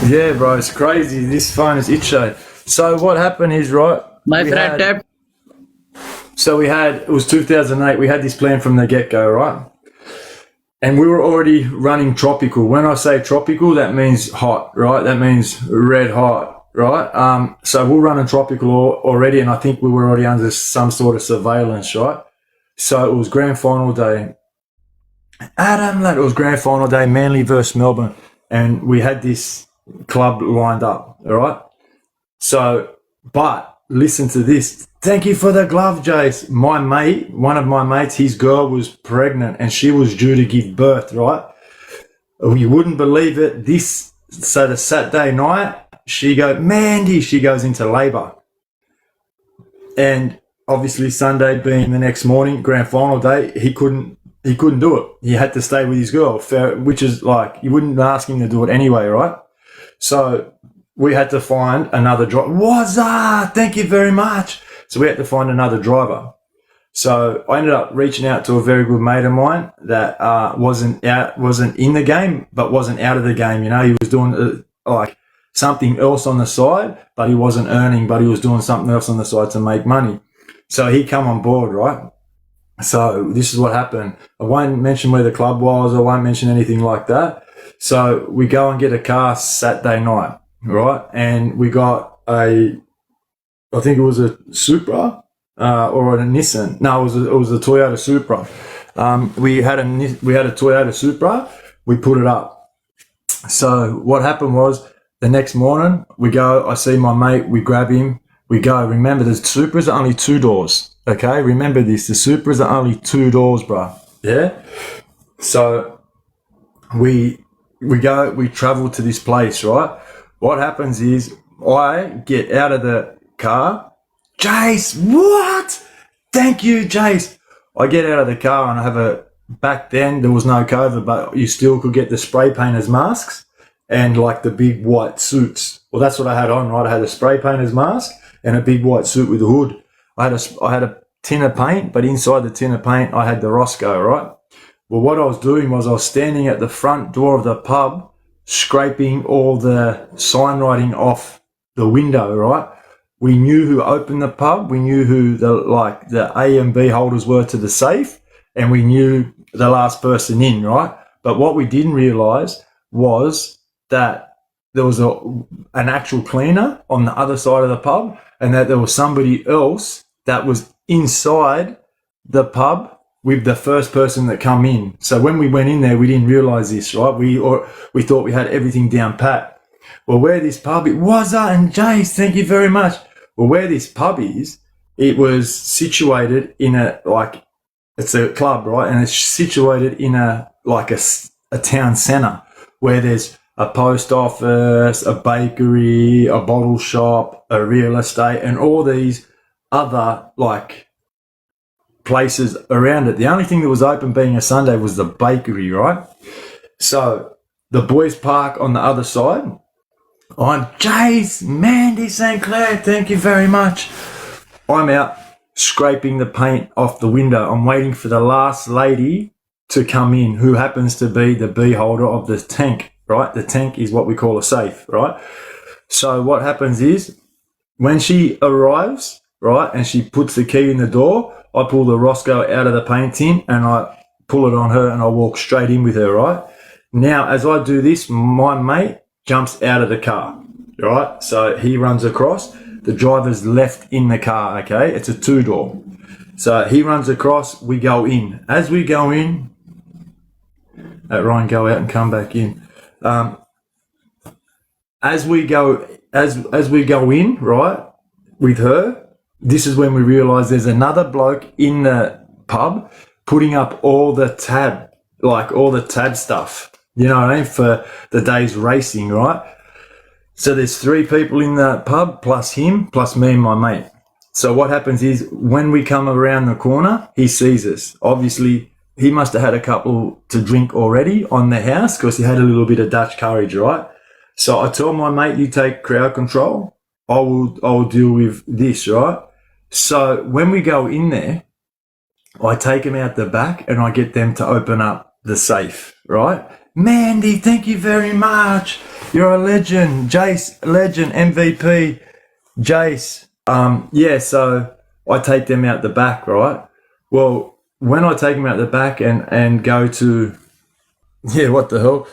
Yeah, bro, it's crazy. This phone is itchy. So what happened is, right? My friend tapped. So it was 2008. We had this plan from the get-go, right? And we were already running tropical. When I say tropical, that means hot, right? That means red hot, right? So we're running tropical already, and I think we were already under some sort of surveillance, right? So it was grand final day. It was grand final day, Manly versus Melbourne, and we had this club lined up, all right? So, but listen to this. Thank you for the glove, Jace. My mate, one of my mates, his girl was pregnant and she was due to give birth, right? You wouldn't believe it. So the Saturday night, Mandy, she goes into labour. And obviously Sunday being the next morning, grand final day, he couldn't do it. He had to stay with his girl, which is like, you wouldn't ask him to do it anyway, right? So we had to find another driver. Wazza! Thank you very much. So we had to find another driver. So I ended up reaching out to a very good mate of mine that wasn't in the game, but wasn't out of the game. You know, he was doing like something else on the side, but he wasn't earning, but he was doing something else on the side to make money. So he come on board, right? So this is what happened. I won't mention where the club was. I won't mention anything like that. So we go and get a car Saturday night, right? And we got I think it was a Supra or a Nissan. No, it was a Toyota Supra. We had a Toyota Supra. We put it up. So what happened was the next morning we go. I see my mate. We grab him. We go. Remember, the Supras are only 2 doors. Okay, remember this. The Supras are only 2 doors, bro. Yeah. So we go. We travel to this place, right? What happens is I get out of the car. Jace, what? Thank you, Jace. I get out of the car and back then there was no COVID, but you still could get the spray painters masks and like the big white suits. Well, that's what I had on, right? I had a spray painter's mask and a big white suit with a hood. I had a tin of paint, but inside the tin of paint I had the Roscoe, right? Well, what I was doing was I was standing at the front door of the pub, scraping all the sign writing off the window, right? We knew who opened the pub. We knew who the A and B holders were to the safe, and we knew the last person in, right? But what we didn't realise was that there was an actual cleaner on the other side of the pub, and that there was somebody else that was inside the pub with the first person that come in. So when we went in there, we didn't realise this, right? We thought we had everything down pat. Well, where this pub, it was and Jace, thank you very much. Well, where this pub is, it was situated in it's a club, right? And it's situated in a town centre where there's a post office, a bakery, a bottle shop, a real estate, and all these other places around it. The only thing that was open being a Sunday was the bakery, right? So the boys park on the other side. I'm Jace, Mandy St. Clair, thank you very much. I'm out scraping the paint off the window. I'm waiting for the last lady to come in, who happens to be the bee holder of the tank, right? The tank is what we call a safe, right? So what happens is when she arrives, right, and she puts the key in the door, I pull the Roscoe out of the paint tin and I pull it on her and I walk straight in with her, right? Now, as I do this, my mate jumps out of the car, right? So he runs across. The driver's left in the car, okay? It's a 2-door. So he runs across, we go in. As we go in, Ryan, go out and come back in. As we go in, right, with her, this is when we realise there's another bloke in the pub putting up all the tab stuff. You know what I mean? For the day's racing, right? So there's 3 people in the pub, plus him, plus me and my mate. So what happens is when we come around the corner, he sees us. Obviously, he must have had a couple to drink already on the house because he had a little bit of Dutch courage, right? So I tell my mate, you take crowd control. I will deal with this, right? So when we go in there, I take them out the back and I get them to open up the safe, right? Mandy, thank you very much. You're a legend. Jace, legend, MVP. Jace. Yeah, so I take them out the back, right? Well, when I take them out the back and go to, yeah, what the hell?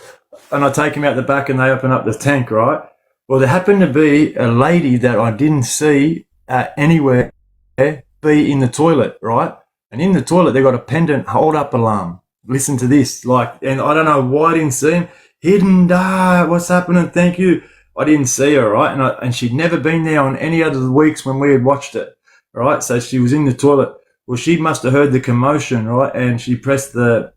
And I take them out the back and they open up the tank, right? Well, there happened to be a lady that I didn't see anywhere be in the toilet, right? And in the toilet, they got a pendant hold-up alarm. Listen to this, and I don't know why I didn't see him. Hidden, what's happening? Thank you. I didn't see her, right? And she'd never been there on any other weeks when we had watched it, right? So she was in the toilet. Well, she must have heard the commotion, right? And she pressed the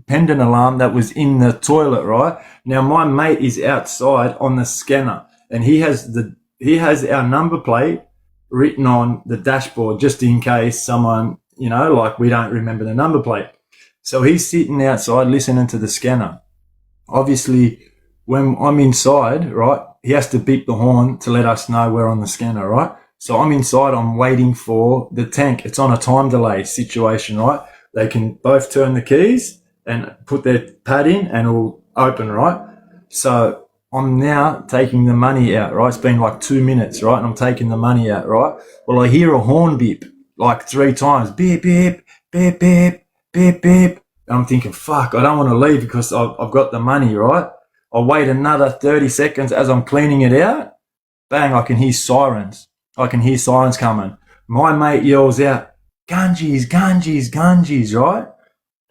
pendant alarm that was in the toilet, right? Now my mate is outside on the scanner, and he has our number plate written on the dashboard just in case someone, we don't remember the number plate. So he's sitting outside listening to the scanner. Obviously, when I'm inside, right, he has to beep the horn to let us know we're on the scanner, right? So I'm inside, I'm waiting for the tank. It's on a time delay situation, right? They can both turn the keys and put their pad in and it'll open, right? So I'm now taking the money out, right? It's been like 2 minutes, right? And I'm taking the money out, right? Well, I hear a horn beep like 3 times. Beep, beep, beep, beep, beep, beep. And I'm thinking, fuck, I don't want to leave because I've got the money, right? I wait another 30 seconds as I'm cleaning it out. Bang, I can hear sirens. I can hear sirens coming. My mate yells out, Ganges, Ganges, Ganges, right?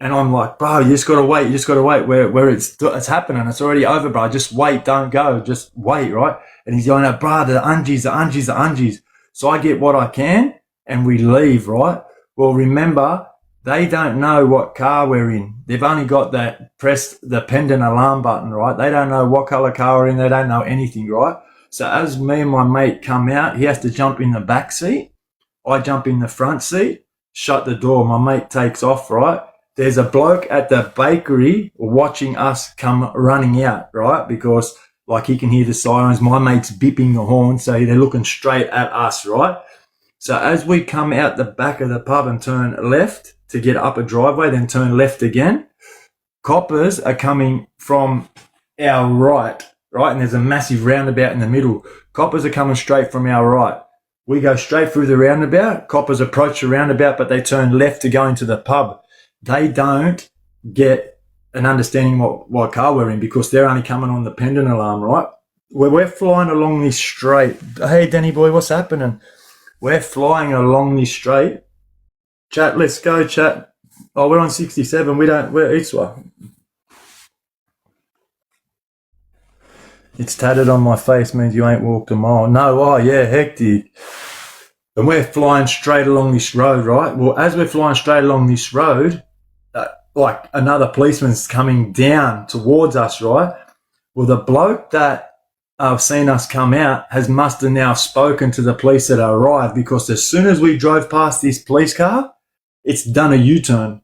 And I'm like, bro, you just got to wait where it's happening. It's already over, bro. Just wait, don't go. Just wait, right? And he's yelling out, bro, the ungies. So I get what I can and we leave, right? Well, remember, they don't know what car we're in. They've only got pressed the pendant alarm button, right? They don't know what color car we're in. They don't know anything, right? So as me and my mate come out, he has to jump in the back seat. I jump in the front seat, shut the door. My mate takes off, right? There's a bloke at the bakery watching us come running out, right? Because he can hear the sirens. My mate's beeping the horn, so they're looking straight at us, right? So as we come out the back of the pub and turn left to get up a driveway, then turn left again, coppers are coming from our right? And there's a massive roundabout in the middle. Coppers are coming straight from our right. We go straight through the roundabout. Coppers approach the roundabout, but they turn left to go into the pub. They don't get an understanding what car we're in because they're only coming on the pendant alarm, right? We're flying along this straight. Hey, Danny boy, what's happening? We're flying along this straight. Chat, let's go, chat. Oh, we're on 67. We're Eastwa. It's tatted on my face, means you ain't walked a mile. No, oh yeah, hectic. And we're flying straight along this road, right? Well, as we're flying straight along this road, another policeman's coming down towards us, right? Well, the bloke that seen us come out must have now spoken to the police that arrived because as soon as we drove past this police car, it's done a U-turn.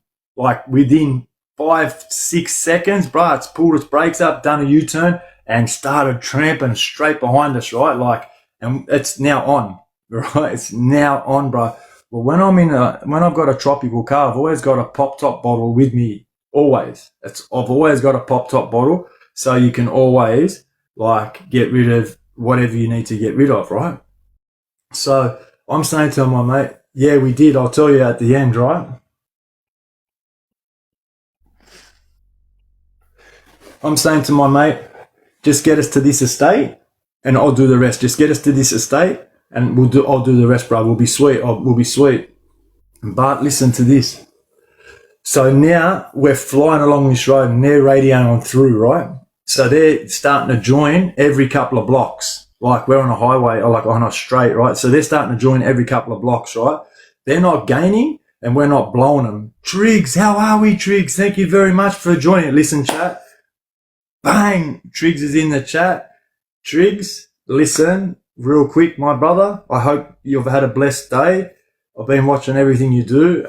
Within 5-6 seconds, bro, it's pulled its brakes up, done a U-turn, and started tramping straight behind us, right? And it's now on, right? It's now on, bro. Well, when I've got a tropical car, I've always got a pop top bottle with me. Always. I've always got a pop top bottle, so you can always get rid of whatever you need to get rid of, right? So I'm saying to my mate, yeah, we did. I'll tell you at the end, right? I'm saying to my mate, just get us to this estate and I'll do the rest. Just get us to this estate and I'll do the rest, bro. We'll be sweet. We'll be sweet. But listen to this. So now we're flying along this road and they're radioing on through, right? So they're starting to join every couple of blocks. We're on a highway or on a straight, right? So they're starting to join every couple of blocks, right? They're not gaining and we're not blowing them. Triggz, how are we, Triggz? Thank you very much for joining. Listen, chat. Bang! Triggz is in the chat. Triggz, listen, real quick, my brother. I hope you've had a blessed day. I've been watching everything you do.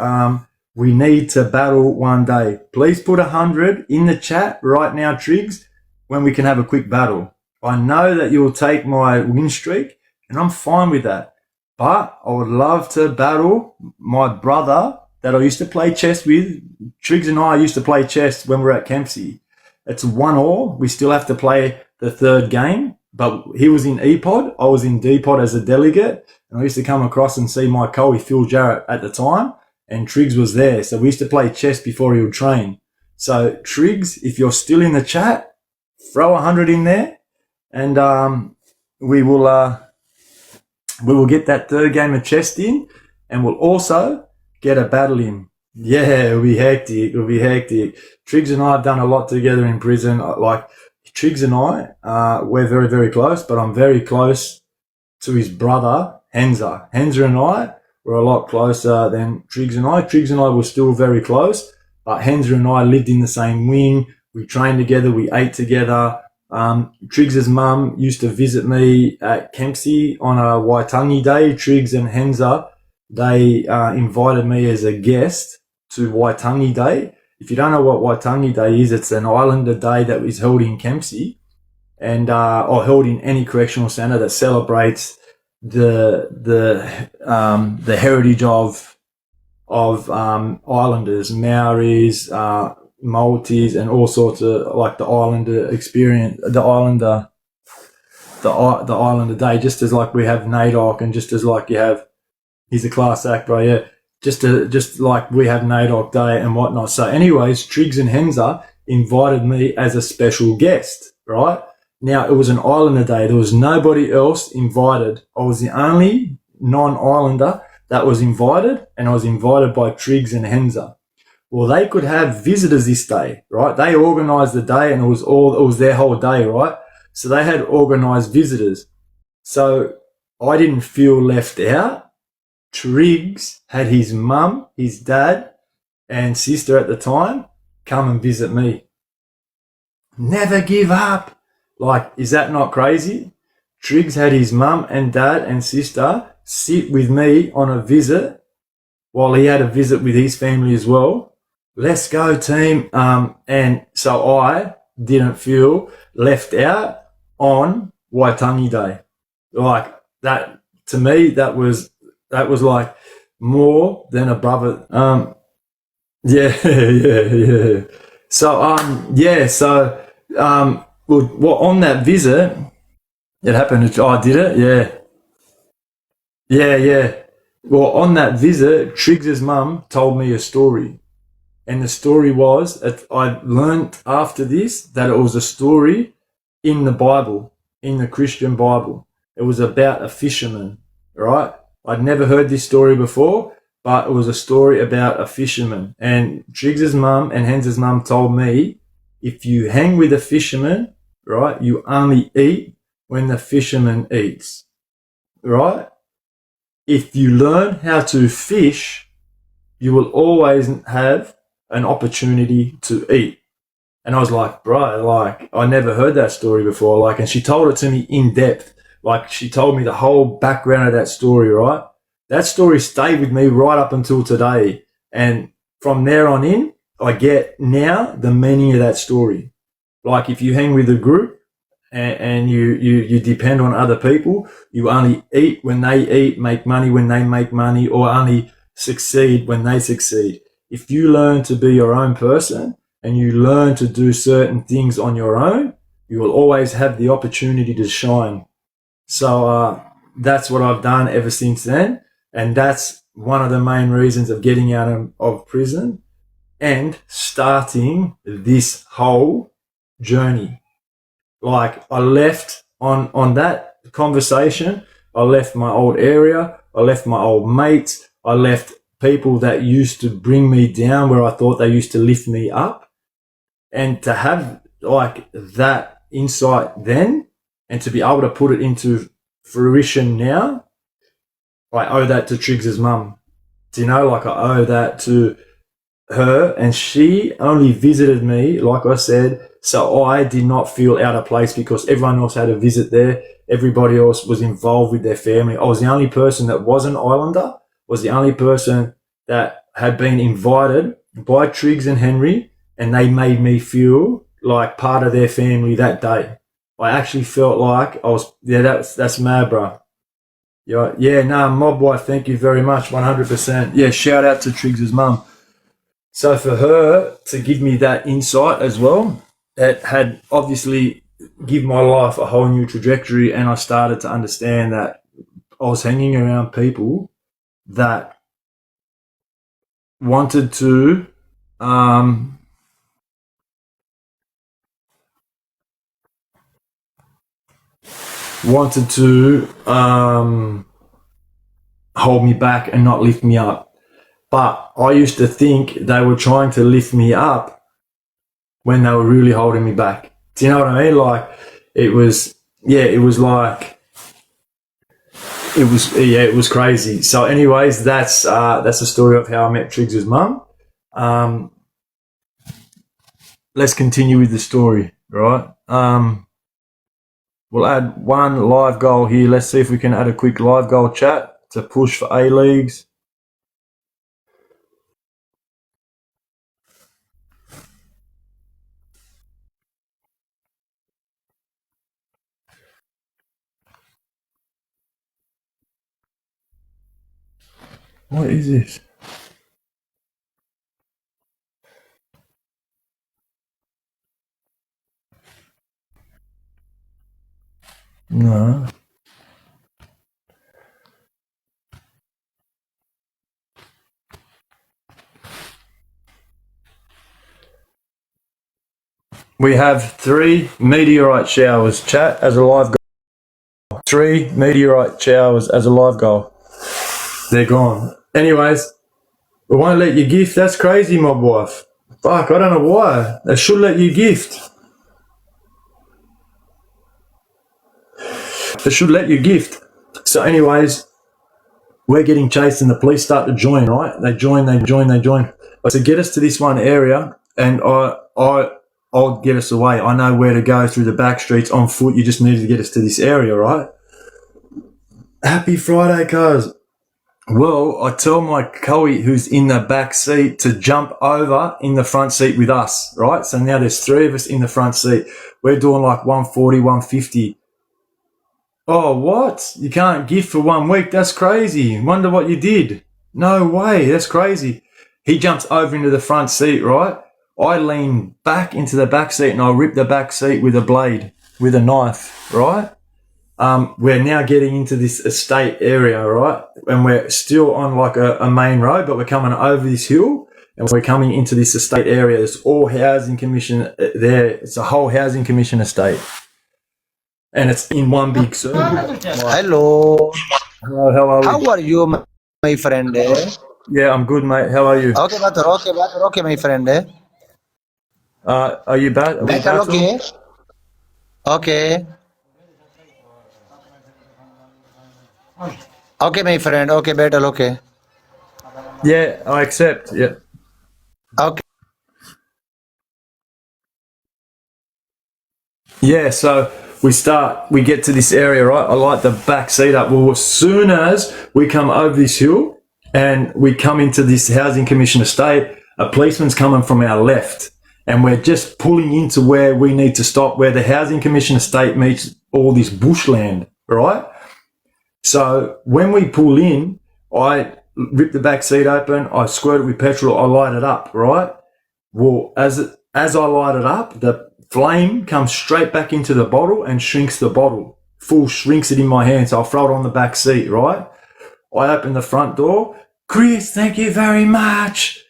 We need to battle one day. Please put 100 in the chat right now, Triggz, when we can have a quick battle. I know that you'll take my win streak, and I'm fine with that. But I would love to battle my brother that I used to play chess with. Triggz and I used to play chess when we were at Kempsey. It's 1-1. We still have to play the third game, but he was in E-Pod. I was in D-Pod as a delegate, and I used to come across and see my Coey, Phil Jarrett, at the time, and Triggz was there. So we used to play chess before he would train. So Triggz, if you're still in the chat, throw 100 in there, and we will get that third game of chess in, and we'll also get a battle in. Yeah, it'll be hectic. It'll be hectic. Triggz and I have done a lot together in prison. Like, Triggz and I, we're very, very close, but I'm very close to his brother, Henza. Henza and I were a lot closer than Triggz and I. Triggz and I were still very close, but Henza and I lived in the same wing. We trained together. We ate together. Trigg's mum used to visit me at Kempsey on a Waitangi day. Triggz and Henza, they invited me as a guest to Waitangi Day. If you don't know what Waitangi Day is, it's an Islander day that is held in Kempsey, and or held in any correctional centre that celebrates the heritage of Islanders, Maoris, Maltese, and all sorts of, like, the Islander experience, the Islander Day, just as like we have NAIDOC, and just as like you have, he's a class act, bro, yeah. Just like we have NAIDOC Day and whatnot. So anyways, Triggz and Henza invited me as a special guest, right? Now, it was an Islander day. There was nobody else invited. I was the only non-Islander that was invited, and I was invited by Triggz and Henza. Well, they could have visitors this day, right? They organised the day, and it was their whole day, right? So they had organised visitors. So I didn't feel left out. Triggz had his mum, his dad, and sister at the time come and visit me. Never give up. Like, is that not crazy? Triggz had his mum and dad and sister sit with me on a visit while he had a visit with his family as well. Let's go, team. And so I didn't feel left out on Waitangi Day. Like, that, to me, that was like more than a brother. Yeah. So, well, on that visit, it happened. Oh, did it? Yeah. Well, on that visit, Trigg's mum told me a story. And the story was, I learned after this that it was a story in the Bible, in the Christian Bible. It was about a fisherman, right? I'd never heard this story before, but it was a story about a fisherman. And Trigg's mum and Henza's mum told me, if you hang with a fisherman, right, you only eat when the fisherman eats, right? If you learn how to fish, you will always have an opportunity to eat. And I was like, bro, like, I never heard that story before. Like, and she told it to me in depth. Like, she told me the whole background of that story, right? That story stayed with me right up until today. And from there on in, I get now the meaning of that story. Like, if you hang with a group and you depend on other people, you only eat when they eat, make money when they make money, or only succeed when they succeed. If you learn to be your own person and you learn to do certain things on your own, you will always have the opportunity to shine. So that's what I've done ever since then. And that's one of the main reasons of getting out of prison and starting this whole journey. Like, I left on that conversation, I left my old area, I left my old mates, I left people that used to bring me down where I thought they used to lift me up. And to have like that insight then, and to be able to put it into fruition now, I owe that to Trigg's mum. Do you know, like, I owe that to her, and she only visited me, like I said, so I did not feel out of place because everyone else had a visit there. Everybody else was involved with their family. I was the only person that wasn't Islander, was the only person that had been invited by Triggz and Henry, and they made me feel like part of their family that day. I actually felt like I was, yeah, that's mad, bro. Mob wife, thank you very much, 100%. Yeah, shout out to Trigg's mum. So for her to give me that insight as well, it had obviously given my life a whole new trajectory, and I started to understand that I was hanging around people that wanted to wanted to hold me back and not lift me up. But I used to think they were trying to lift me up when they were really holding me back. Do you know what I mean? Like, it was crazy. So anyways, that's the story of how I met Triggz' mum. Let's continue with the story, right? We'll add one live goal here. Let's see if we can add a quick live goal chat to push for A-Leagues. What is this? No. We have 3 meteorite showers, chat, as a live goal. 3 meteorite showers as a live goal. They're gone. Anyways, we won't let you gift. That's crazy, mob wife. Fuck, I don't know why. They should let you gift. They should let you gift. So anyways, we're getting chased and the police start to join, right? They join. So get us to this one area, and I'll get us away. I know where to go through the back streets on foot. You just need to get us to this area, right? Happy Friday, cuz. Well, I tell my Coey, who's in the back seat, to jump over in the front seat with us, right? So now there's 3 of us in the front seat. We're doing like 140, 150. Oh, what? You can't gift for 1 week? That's crazy. Wonder what you did. No way. That's crazy. He jumps over into the front seat, right? I lean back into the back seat and I rip the back seat with a blade, with a knife, right? We're now getting into this estate area, right? And we're still on like a main road, but we're coming over this hill and we're coming into this estate area. It's all housing commission there. It's a whole housing commission estate. And it's in one big circle. Hello. How are you, my friend? Yeah, I'm good, mate. How are you? Okay, my friend. Are you back? Okay. Okay. Okay, my friend. Okay, battle. Okay. Yeah, I accept. Yeah. Okay. Yeah, so we get to this area, right? I light the back seat up. Well, as soon as we come over this hill and we come into this housing commission estate, a policeman's coming from our left and we're just pulling into where we need to stop, where the housing commission estate meets all this bushland, right? So when we pull in, I rip the back seat open, I squirt it with petrol, I light it up, right? Well, as I light it up, the flame comes straight back into the bottle and shrinks the bottle. Full shrinks it in my hand, so I'll throw it on the back seat, right? I open the front door. Chris, thank you very much.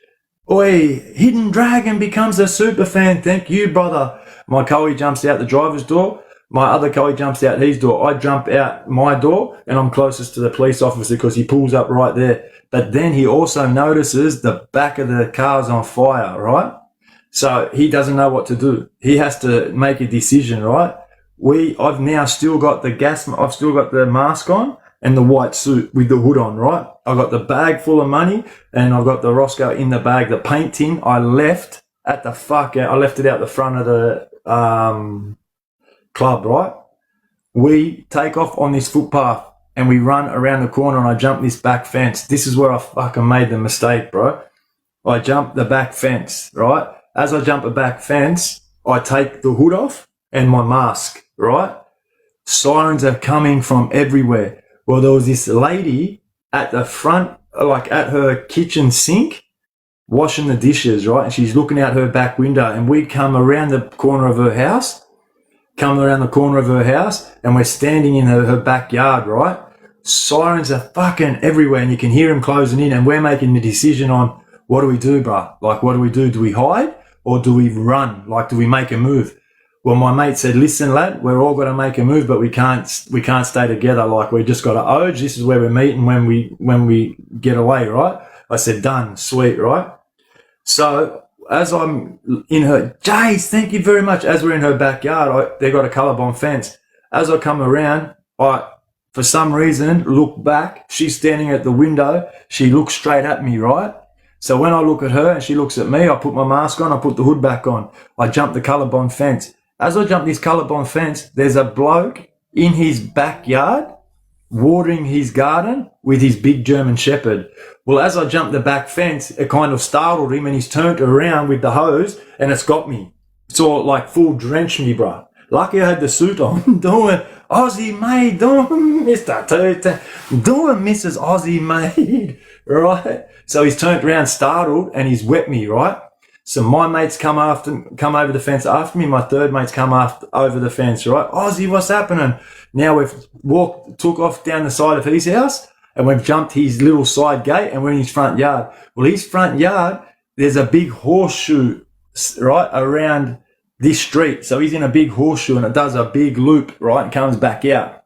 Oi, Hidden Dragon becomes a super fan. Thank you, brother. My Coey jumps out the driver's door. My other Coey jumps out his door. I jump out my door and I'm closest to the police officer because he pulls up right there. But then he also notices the back of the car's on fire, right? So he doesn't know what to do. He has to make a decision, right? I've now still got I've still got the mask on and the white suit with the hood on, right? I've got the bag full of money and I've got the Roscoe in the bag. The paint tin I left I left it out the front of the club, right? We take off on this footpath and we run around the corner and I jump this back fence. This is where I fucking made the mistake, bro. I jump the back fence, right? As I jump the back fence, I take the hood off and my mask, right? Sirens are coming from everywhere. Well, there was this lady at the front, like at her kitchen sink, washing the dishes, right? And she's looking out her back window, and we come around the corner of her house, and we're standing in her backyard, right? Sirens are fucking everywhere, and you can hear them closing in, and we're making the decision on, what do we do, bruh? Like, what do we do? Do we hide or do we run? Like, do we make a move? Well, my mate said, listen, lad, we're all got to make a move, but we can't stay together. Like, we just got to Oge. This is where we're meeting when we get away, right? I said, done, sweet, right? So as I'm in her, Jace, thank you very much. As we're in her backyard, they got a colour-bomb fence. As I come around, for some reason, look back. She's standing at the window. She looks straight at me, right? So when I look at her and she looks at me, I put my mask on, I put the hood back on. I jump the colour-bomb fence. As I jump this colour-bomb fence, there's a bloke in his backyard watering his garden with his big German Shepherd. Well, as I jumped the back fence, it kind of startled him, and he's turned around with the hose and it's got me. It's all like full drenched me, bro. Lucky I had the suit on. Doing Aussie made, doing Mr. Doing Mrs. Aussie made, right? So he's turned around startled and he's wet me, right? So my mates come over the fence after me. My third mate's come over the fence, right? Aussie, what's happening? Now we've took off down the side of his house, and we've jumped his little side gate, and we're in his front yard. Well, his front yard, there's a big horseshoe, right, around this street. So he's in a big horseshoe, and it does a big loop, right, and comes back out.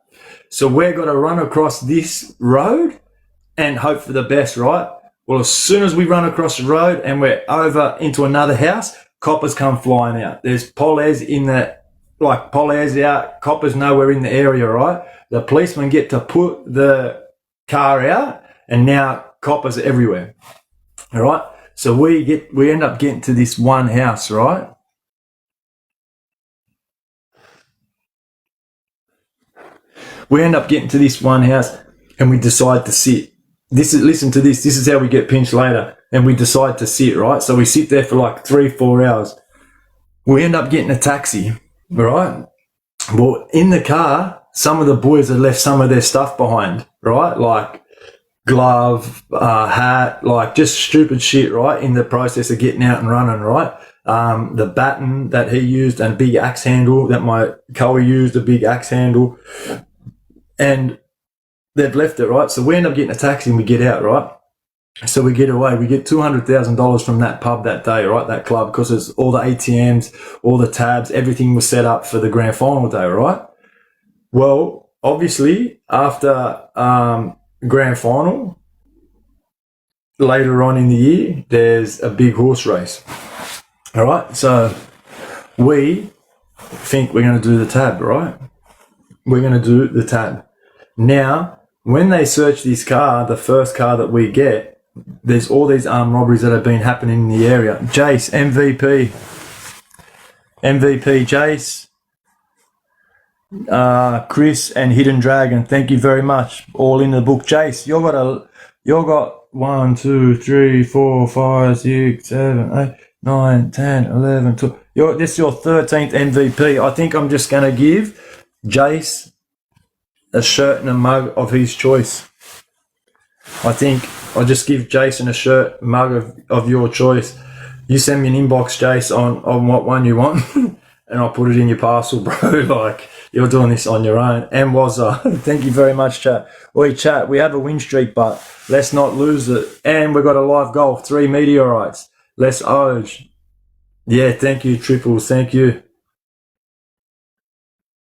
So we're going to run across this road and hope for the best, right? Well, as soon as we run across the road and we're over into another house, coppers come flying out. There's polles polles out, coppers know we're in the area, right? The policemen get to put the car out, and now coppers are everywhere. All right. So we end up getting to this one house, right? We end up getting to this one house, and we decide to sit. Listen to this. This is how we get pinched later. And we decide to sit, right? So we sit there for like 3-4 hours. We end up getting a taxi, right? Well, in the car, some of the boys had left some of their stuff behind, right? Like glove, hat, like just stupid shit, right? In the process of getting out and running, right? The baton that he used and a big axe handle that my Coe used, a big axe handle. And they've left it, right? So we end up getting a taxi and we get out, right? So we get away. We get $200,000 from that pub that day, right? That club, because it's all the ATMs, all the tabs, everything was set up for the grand final day, right? Well, obviously, after grand final, later on in the year, there's a big horse race, all right? So we think we're going to do the tab, right? We're going to do the tab. Now, when they search this car, the first car that we get, there's all these armed robberies that have been happening in the area. Jace, MVP, Jace, Chris, and Hidden Dragon. Thank you very much. All in the book. Jace, you got 1, 2, 3, 4, 5, 6, 7, 8, 9, 10, 11, 12. This is your 13th MVP. I think I'm just going to give Jace a shirt and a mug of his choice. I think I'll just give Jason a shirt, mug of your choice. You send me an inbox, Jace, on what one you want, and I'll put it in your parcel, bro. Like, you're doing this on your own. And Wazza, thank you very much, chat. Oi, chat, we have a win streak, but let's not lose it. And we've got a live goal, 3 meteorites. Let's Oge. Yeah, thank you, Triples, thank you.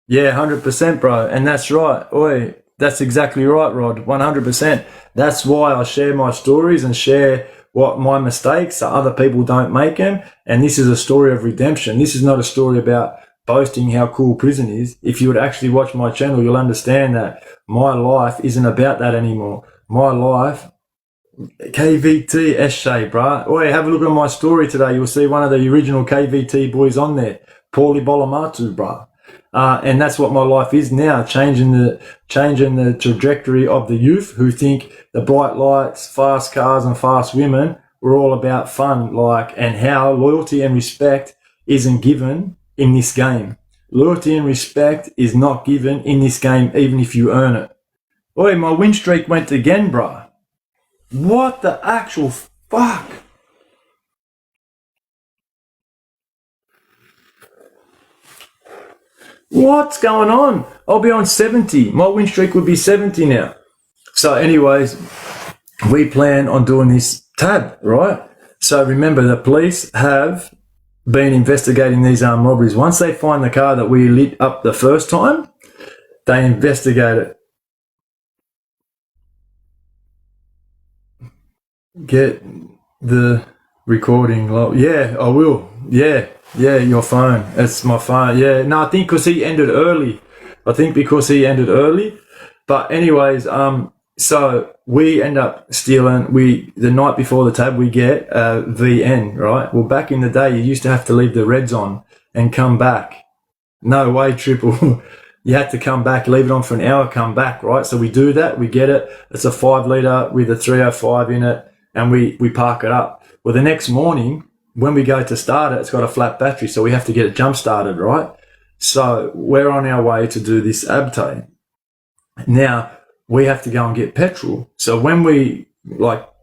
Yeah, 100%, bro. And that's right. Oi, that's exactly right, Rod. 100%. That's why I share my stories and share what my mistakes so other people don't make them. And this is a story of redemption. This is not a story about boasting how cool prison is. If you would actually watch my channel, you'll understand that my life isn't about that anymore. My life, KVT Eshay, bro. Oi, have a look at my story today. You'll see one of the original KVT boys on there. Paulie Bolamatu, bro. And that's what my life is now, changing the trajectory of the youth who think the bright lights, fast cars and fast women were all about fun, and how loyalty and respect isn't given in this game. Loyalty and respect is not given in this game, even if you earn it. Oi, my win streak went again, bruh. What the actual fuck? what's going on? I'll be on 70. My win streak would be 70 now. So anyways, we plan on doing this tab, right? So remember, the police have been investigating these armed robberies. Once they find the car that we lit up the first time, they investigate it. Get the recording low. Yeah, I will. Yeah, your phone. It's my phone. Yeah, no, I think because he ended early. But anyways, so we end up stealing. The night before the tab, we get a VN, right? Well, back in the day, you used to have to leave the reds on and come back. No way, Triple. You had to come back, leave it on for an hour, come back, right? So we do that. We get it. It's a 5 litre with a 305 in it, and we park it up. Well, the next morning, when we go to start it, it's got a flat battery, so we have to get it jump started, right? So we're on our way to do this abte. Now, we have to go and get petrol. So when we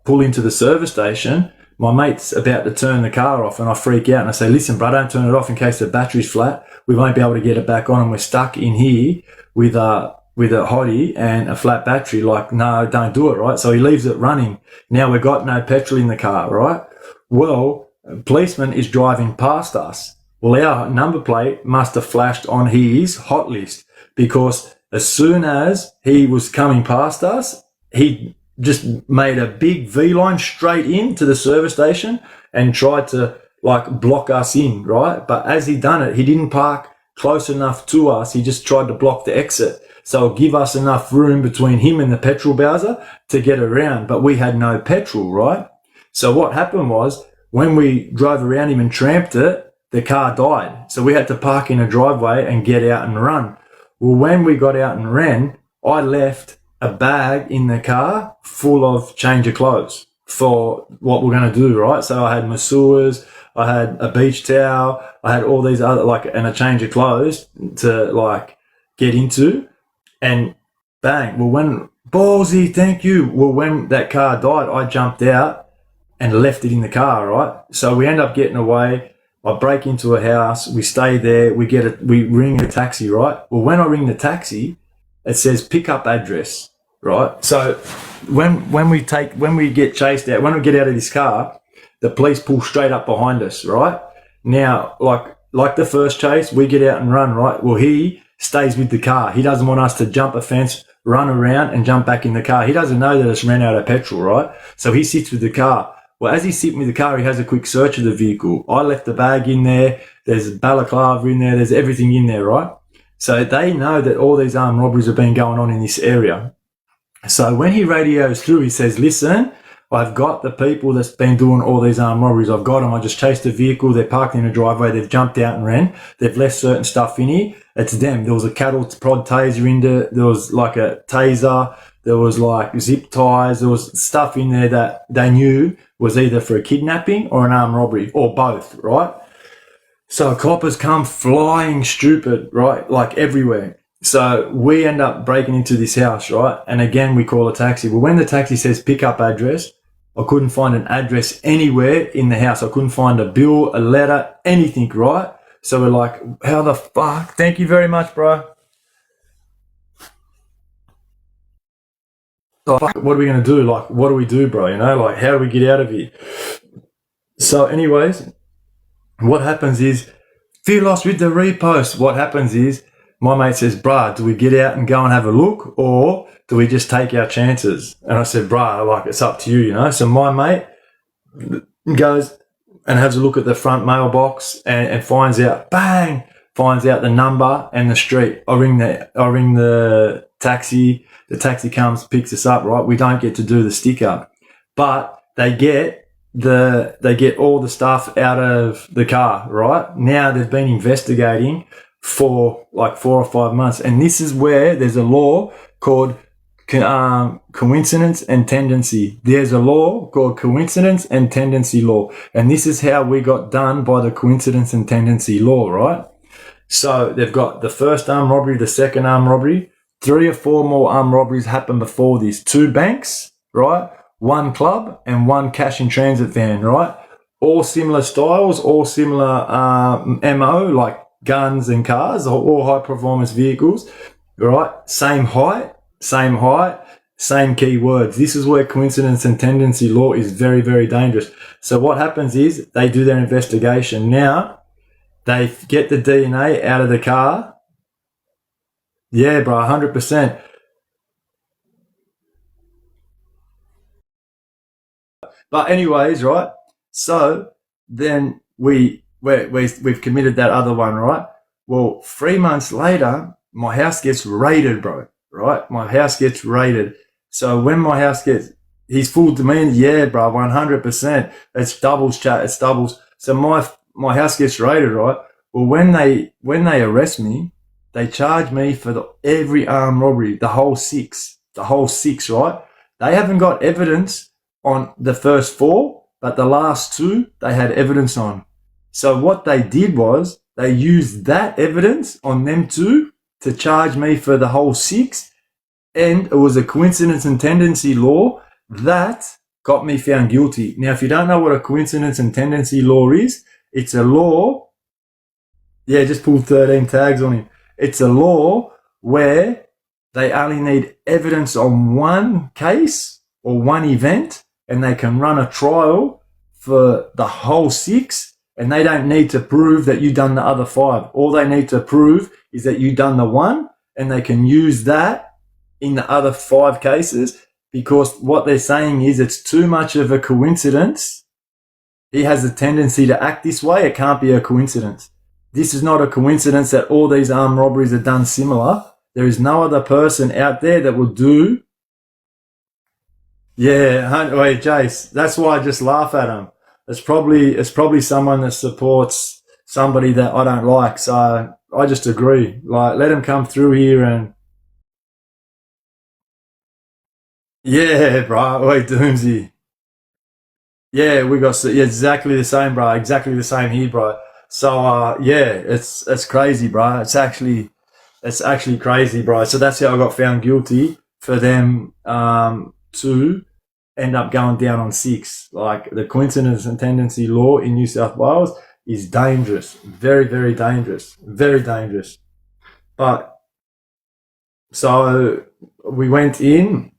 pull into the service station, my mate's about to turn the car off and I freak out and I say, listen, bro, don't turn it off in case the battery's flat. We won't be able to get it back on and we're stuck in here with a hottie and a flat battery. No, don't do it, right? So he leaves it running. Now we've got no petrol in the car, right? Well, a policeman is driving past us. Well, our number plate must have flashed on his hot list because as soon as he was coming past us, he just made a big V line straight into the service station and tried to block us in, right? But as he done it, he didn't park close enough to us. He just tried to block the exit. So give us enough room between him and the petrol bowser to get around. But we had no petrol, right? So what happened was when we drove around him and tramped it, the car died. So we had to park in a driveway and get out and run. Well, when we got out and ran, I left a bag in the car full of change of clothes for what we're going to do, right? So I had masseurs, I had a beach towel, I had all these other, and a change of clothes to get into, and bang. Well, when, ballsy, thank you. Well, when that car died, I jumped out and left it in the car, right? So we end up getting away. I break into a house, we stay there, we ring a taxi, right? Well, when I ring the taxi, it says pickup address, right? So when we get chased out, when we get out of this car, the police pull straight up behind us, right? Now, like the first chase, we get out and run, right? Well, he stays with the car. He doesn't want us to jump a fence, run around and jump back in the car. He doesn't know that it's ran out of petrol, right? So he sits with the car. Well, as he's sitting with the car, he has a quick search of the vehicle. I left the bag in there. There's balaclava in there. There's everything in there, right? So they know that all these armed robberies have been going on in this area. So when he radios through, he says, listen, I've got the people that's been doing all these armed robberies. I've got them. I just chased a vehicle. They're parked in a driveway. They've jumped out and ran. They've left certain stuff in here. It's them. There was a cattle prod taser in there. There was a taser. There was zip ties. There was stuff in there that they knew was either for a kidnapping or an armed robbery or both, right? So coppers come flying stupid, right? Everywhere. So we end up breaking into this house, right? And again, we call a taxi. Well, when the taxi says pickup address, I couldn't find an address anywhere in the house. I couldn't find a bill, a letter, anything, right? So we're like, how the fuck? Thank you very much, bro. Oh, fuck, what are we going to do? What do we do, bro? How do we get out of here? So anyways, what happens is, fear lost with the repost. What happens is, my mate says, bruh, do we get out and go and have a look or do we just take our chances? And I said, bruh, it's up to you, So my mate goes and has a look at the front mailbox and finds out the number and the street. I ring the taxi. The taxi comes, picks us up, right? We don't get to do the sticker, but they get all the stuff out of the car, right? Now they've been investigating for 4 or 5 months. And this is where there's a law called coincidence and tendency. There's a law called coincidence and tendency law. And this is how we got done by the coincidence and tendency law, right? So they've got the first armed robbery, the second armed robbery, 3 or 4 more armed robberies happened before this. 2 banks, right? 1 club and 1 cash in transit van, right? All similar styles, all similar MO, guns and cars, all high performance vehicles, right? Same height, same keywords. This is where coincidence and tendency law is very, very dangerous. So what happens is they do their investigation. Now they get the DNA out of the car. Yeah, bro, 100%. But anyways, right? So then we've committed that other one, right? Well, 3 months later, my house gets raided, bro. Right? My house gets raided. So when my house gets, he's full demand. Yeah, bro, 100%. It's doubles, chat. It's doubles. So my house gets raided, right? Well, when they arrest me, they charge me for every armed robbery, the whole six, right? They haven't got evidence on the first 4, but the last 2 they had evidence on. So what they did was they used that evidence on them 2 to charge me for the whole 6, and it was a coincidence and tendency law that got me found guilty. Now, if you don't know what a coincidence and tendency law is, it's a law. Yeah, just pulled 13 tags on him. It's a law where they only need evidence on one case or one event, and they can run a trial for the whole 6, and they don't need to prove that you've done the other 5. All they need to prove is that you've done the 1, and they can use that in the other 5 cases, because what they're saying is it's too much of a coincidence. He has a tendency to act this way. It can't be a coincidence. This is not a coincidence that all these armed robberies are done similar. There is no other person out there that will do. Yeah, wait, Jace, that's why I just laugh at him. It's probably someone that supports somebody that I don't like. So I just agree. Like, let him come through here and. Yeah, bro. Wait, Doomsy. Yeah, we got exactly the same, bro. Exactly the same here, bro. So yeah, it's crazy, bro. It's actually crazy, bro. So that's how I got found guilty for them to end up going down on 6. Like, the coincidence and tendency law in New South Wales is dangerous. Very, very dangerous. Very dangerous. But so we went in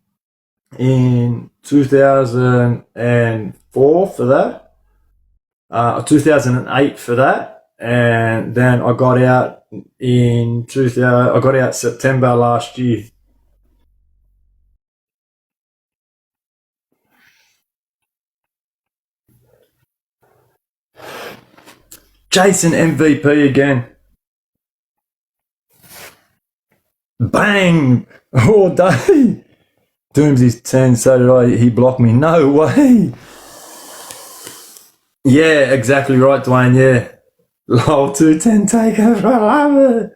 2004 for that. 2008 for that, and then I got out I got out September last year. Jason MVP again. Bang! All day. Doomsy's 10, so did I. He blocked me. No way. Yeah, exactly right, Dwayne. Yeah. LOL 210 takeover. I love it.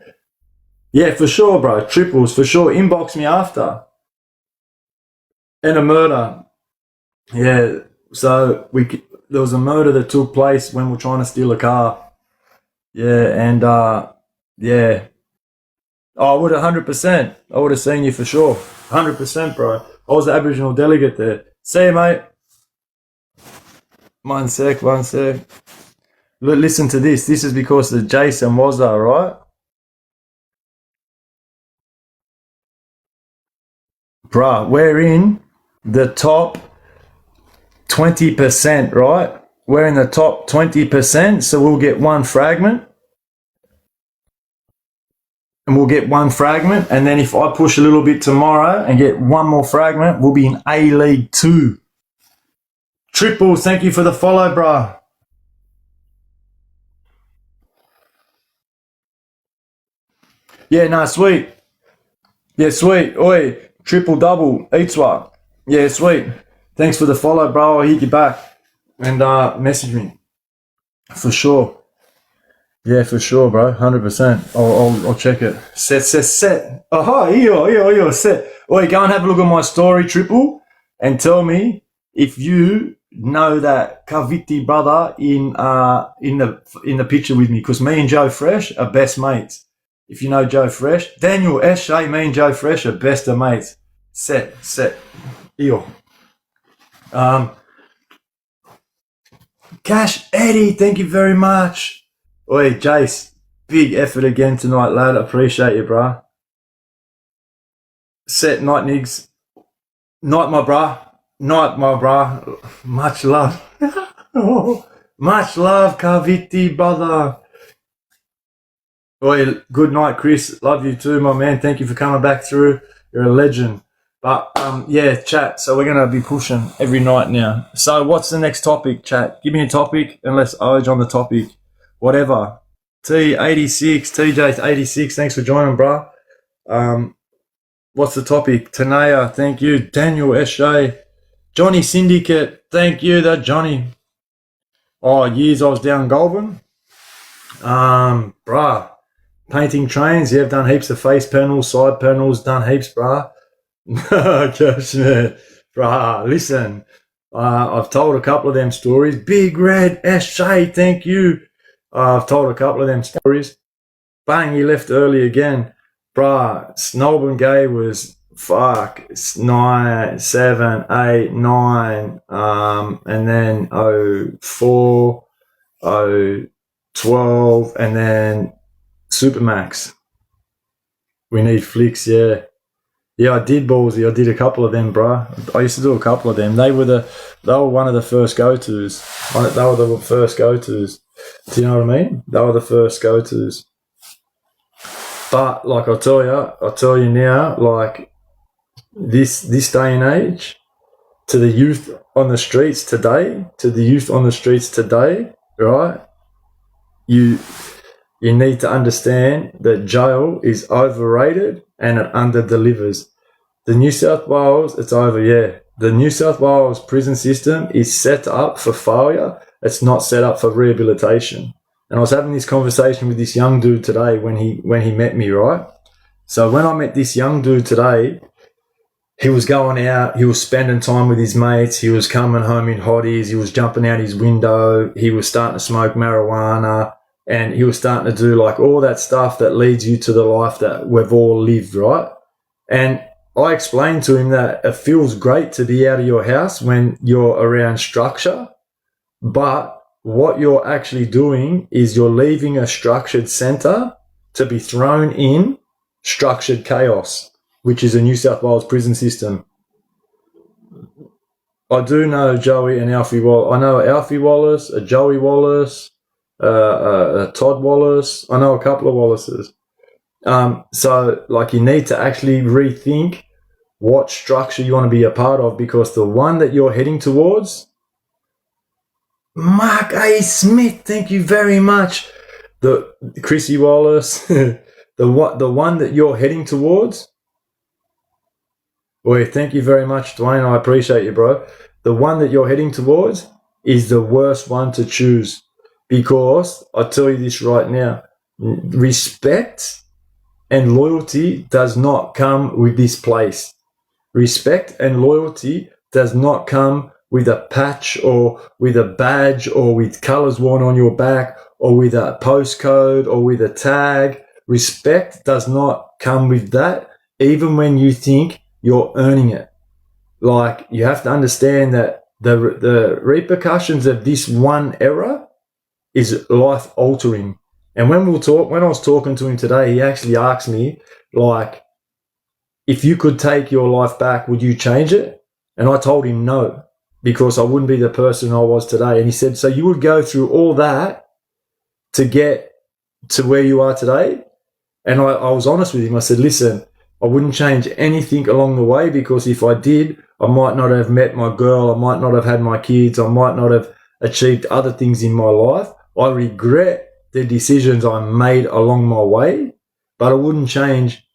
Yeah, for sure, bro. Triples, for sure. Inbox me after. And a murder. Yeah. So there was a murder that took place when we were trying to steal a car. Yeah, and yeah. Oh, I would 100%. I would have seen you for sure. 100%, bro. I was the Aboriginal delegate there. See you, mate. One sec. Listen to this. This is because of Jason was there, right? Bruh, we're in the top 20%, right? We're in the top 20%, so we'll get one fragment. And we'll get one fragment, and then if I push a little bit tomorrow and get one more fragment, we'll be in A-League 2. Triples, thank you for the follow, bruh. Yeah, no, sweet. Yeah, sweet. Oi, triple double, each one. Yeah, sweet. Thanks for the follow, bro. I'll hit you back and message me. For sure. Yeah, for sure, bro. 100%. I'll check it. Set. Aha, yo, set. Oi, go and have a look at my story, Triple, and tell me if you know that Kaviti brother in the picture with me, because me and Joe Fresh are best mates. If you know Joe Fresh, Daniel Eshay, me and Joe Fresh are best of mates. Set. Yo. Cash Eddie, thank you very much. Oi, Jace, Big effort again tonight, lad. Appreciate you, bruh. Set night, Niggs. Night, my bruh. Night, my bruh. Much love. Much love, Kaviti, brother. Oi, good night, Chris. Love you too, my man. Thank you for coming back through. You're a legend. But, yeah, chat. So we're going to be pushing every night now. So what's the next topic, chat? Give me a topic and let's urge on the topic. Whatever. T86, TJ86, thanks for joining, bro. What's the topic? Tanea, thank you. Daniel S.A. Johnny Syndicate, thank you, that Johnny. Oh, years I was down Goulburn. Bruh. Painting trains, yeah, I've done heaps of face panels, side panels, done heaps, bruh. Bruh, listen. I've told a couple of them stories. Big Red S.A., thank you. I've told a couple of them stories. Bang, he left early again. Bruh, Snowburn Gay was, 9, 7, 8, 9, and then 04, 12, and then Supermax. We need flicks, yeah. Yeah, I did Ballsy. I did a couple of them, bruh. I used to do a couple of them. They were one of the first go-tos. They were the first go-tos. Do you know what I mean? They were the first go-tos. But like I'll tell you now, like this day and age, to the youth on the streets today, right? You need to understand that jail is overrated and it under-delivers. The New South Wales, it's over, yeah. The New South Wales prison system is set up for failure. It's not set up for rehabilitation. And I was having this conversation with this young dude today when he met me, right? So when I met this young dude today, he was going out, he was spending time with his mates, he was coming home in hotties, he was jumping out his window, he was starting to smoke marijuana, and he was starting to do like all that stuff that leads you to the life that we've all lived, right? And I explained to him that it feels great to be out of your house when you're around structure, but what you're actually doing is you're leaving a structured center to be thrown in structured chaos, which is a New South Wales prison system. I do know Joey and Alfie Wallace. I know Alfie Wallace, a Joey Wallace, a Todd Wallace. I know a couple of Wallaces. So, like, you need to actually rethink what structure you want to be a part of, because the one that you're heading towards, Mark A. Smith, thank you very much. The Chrissy Wallace, the one that you're heading towards. Boy, thank you very much, Dwayne. I appreciate you, bro. The one that you're heading towards is the worst one to choose, because I tell you this right now: respect and loyalty does not come with this place. Respect and loyalty does not come with a patch or with a badge or with colors worn on your back or with a postcode or with a tag. Respect does not come with that, even when you think you're earning it. Like, you have to understand that the repercussions of this one error is life altering. And when I was talking to him today, he actually asked me, like, if you could take your life back, would you change it? And I told him no, because I wouldn't be the person I was today. And he said, so you would go through all that to get to where you are today? And I was honest with him. I said, listen, I wouldn't change anything along the way, because if I did, I might not have met my girl, I might not have had my kids, I might not have achieved other things in my life. I regret the decisions I made along my way, but I wouldn't change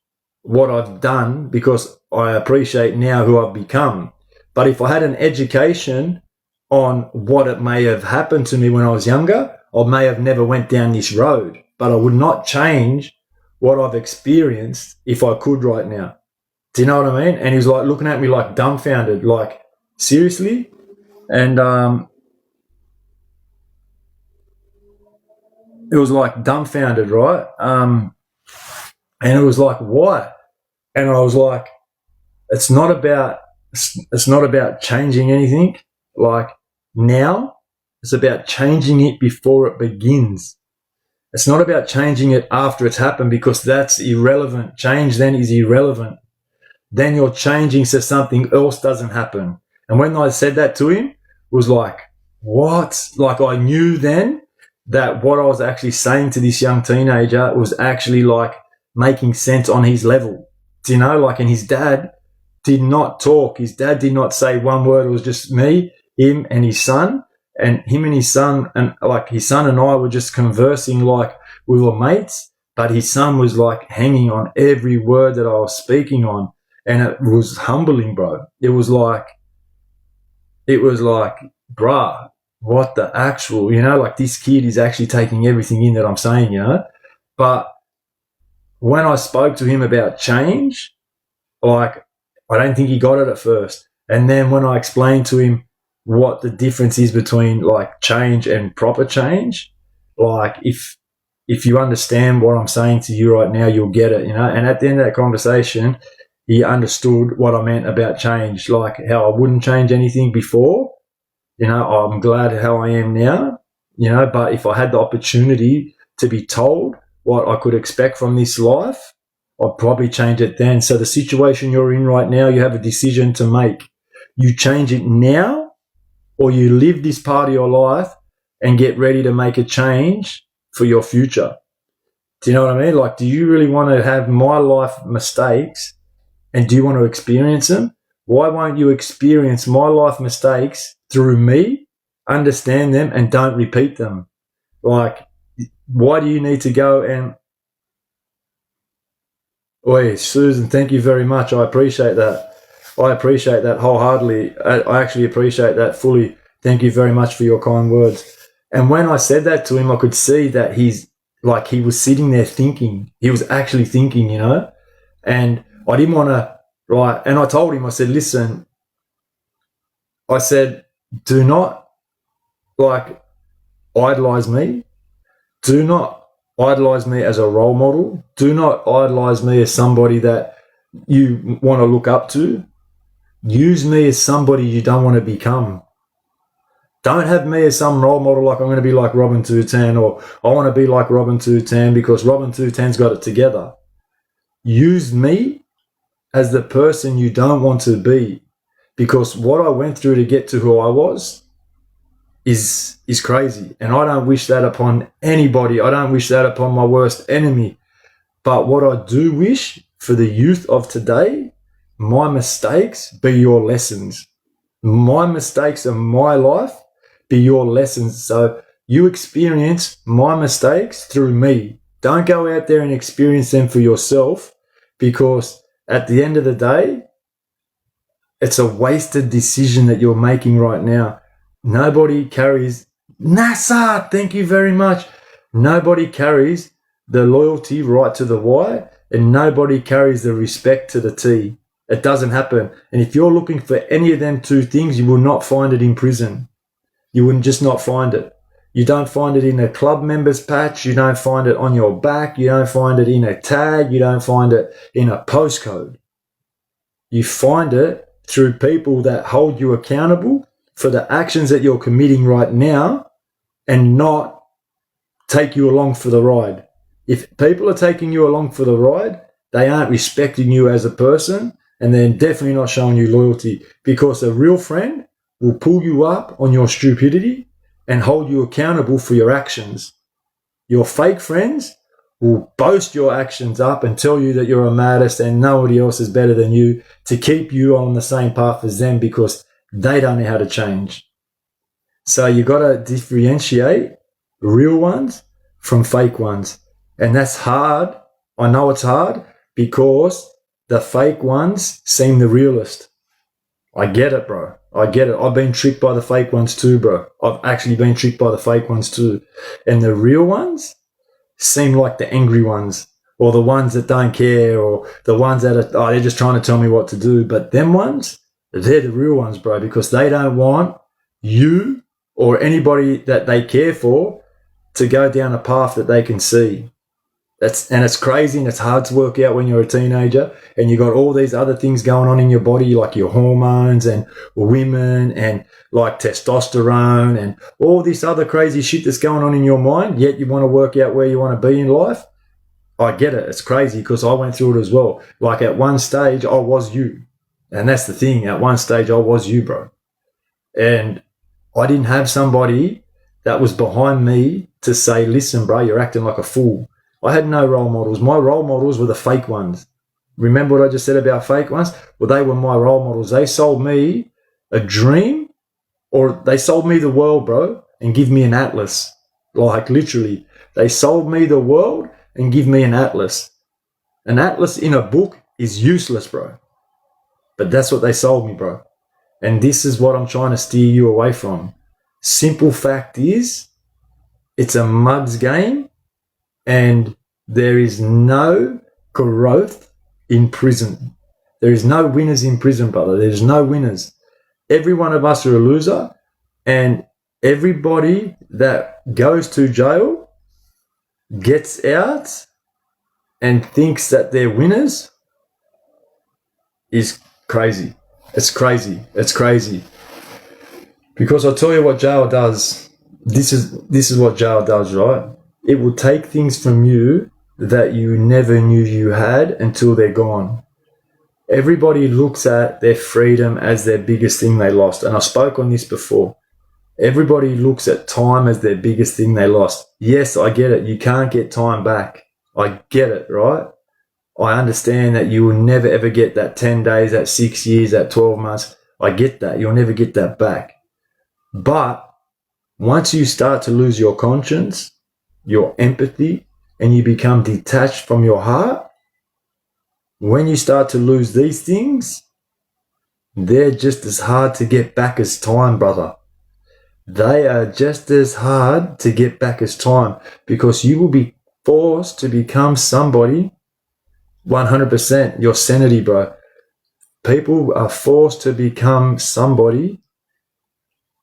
what I've done, because I appreciate now who I've become. But if I had an education on what it may have happened to me when I was younger, I may have never went down this road, but I would not change what I've experienced if I could right now. Do you know what I mean? And he was like looking at me like dumbfounded, like, seriously? And it was like dumbfounded, right? And it was like, why? And I was like, it's not about changing anything like now. It's about changing it before it begins. It's not about changing it after it's happened, because that's irrelevant. Change then is irrelevant. Then you're changing so something else doesn't happen. And when I said that to him, it was like, what? Like, I knew then that what I was actually saying to this young teenager was actually like making sense on his level. Do you know, like, and his dad did not talk. His dad did not say one word. It was just me, him and his son, and him and his son, and like his son and I were just conversing like we were mates, but his son was like hanging on every word that I was speaking on. And it was humbling, bro. It was like, bruh, what the actual, you know, like this kid is actually taking everything in that I'm saying, you know. But when I spoke to him about change, like, I don't think he got it at first. And then when I explained to him what the difference is between like change and proper change, like if you understand what I'm saying to you right now, you'll get it, you know. And at the end of that conversation, he understood what I meant about change, like how I wouldn't change anything before. You know, I'm glad how I am now, you know, but if I had the opportunity to be told what I could expect from this life, I'd probably change it then. So the situation you're in right now, you have a decision to make. You change it now, or you live this part of your life and get ready to make a change for your future. Do you know what I mean? Like, do you really want to have my life mistakes, and do you want to experience them? Why won't you experience my life mistakes through me, understand them, and don't repeat them? Like, why do you need to go and... Oi, Susan, thank you very much. I appreciate that. I appreciate that wholeheartedly. I actually appreciate that fully. Thank you very much for your kind words. And when I said that to him, I could see that he's like, he was sitting there thinking. He was actually thinking, you know. And I didn't want to, right? And I told him, I said, listen, I said, do not like idolize me. Do not idolize me as a role model. Do not idolize me as somebody that you want to look up to. Use me as somebody you don't want to become. Don't have me as some role model like I'm going to be like ROBIN210, or I want to be like ROBIN210 because ROBIN210's got it together. Use me as the person you don't want to be, because what I went through to get to who I was is crazy. And I don't wish that upon anybody. I don't wish that upon my worst enemy. But what I do wish for the youth of today, my mistakes be your lessons. My mistakes of my life be your lessons. So you experience my mistakes through me. Don't go out there and experience them for yourself, because at the end of the day, it's a wasted decision that you're making right now. Nobody carries... NASA, thank you very much. Nobody carries the loyalty right to the Y, and nobody carries the respect to the T. It doesn't happen. And if you're looking for any of them two things, you will not find it in prison. You will just not find it. You don't find it in a club members patch. You don't find it on your back. You don't find it in a tag. You don't find it in a postcode. You find it through people that hold you accountable for the actions that you're committing right now, and not take you along for the ride. If people are taking you along for the ride, they aren't respecting you as a person, and they're definitely not showing you loyalty, because a real friend will pull you up on your stupidity and hold you accountable for your actions. Your fake friends will boast your actions up and tell you that you're a maddest and nobody else is better than you, to keep you on the same path as them, because they don't know how to change. So you got to differentiate real ones from fake ones. And that's hard. I know it's hard, because the fake ones seem the realest. I get it, bro. I get it. I've been tricked by the fake ones too, bro. I've actually been tricked by the fake ones too. And the real ones seem like the angry ones, or the ones that don't care, or the ones that are, they're just trying to tell me what to do. But them ones, they're the real ones, bro, because they don't want you or anybody that they care for to go down a path that they can see. It's crazy and it's hard to work out when you're a teenager and you got all these other things going on in your body, like your hormones and women and like testosterone and all this other crazy shit that's going on in your mind, yet you want to work out where you want to be in life. I get it. It's crazy because I went through it as well. Like at one stage, I was you. And that's the thing. At one stage, I was you, bro. And I didn't have somebody that was behind me to say, listen, bro, you're acting like a fool. I had no role models. My role models were the fake ones. Remember what I just said about fake ones? Well, they were my role models. They sold me a dream, or they sold me the world, bro, and give me an atlas. Like literally, they sold me the world and give me an atlas. An atlas in a book is useless, bro. But that's what they sold me, bro. And this is what I'm trying to steer you away from. Simple fact is, it's a mug's game, and there is no growth in prison. There is no winners in prison, brother. There's no winners. Every one of us are a loser, and everybody that goes to jail gets out and thinks that they're winners is crazy. It's crazy. It's crazy. Because I'll tell you what jail does. This is what jail does, right? It will take things from you that you never knew you had until they're gone. Everybody looks at their freedom as their biggest thing they lost. And I spoke on this before. Everybody looks at time as their biggest thing they lost. Yes, I get it. You can't get time back. I get it, right? I understand that you will never ever get that 10 days, that 6 years, that 12 months. I get that. You'll never get that back. But once you start to lose your conscience, your empathy, and you become detached from your heart, when you start to lose these things, they're just as hard to get back as time, brother. They are just as hard to get back as time, because you will be forced to become somebody 100%. Your sanity, bro. People are forced to become somebody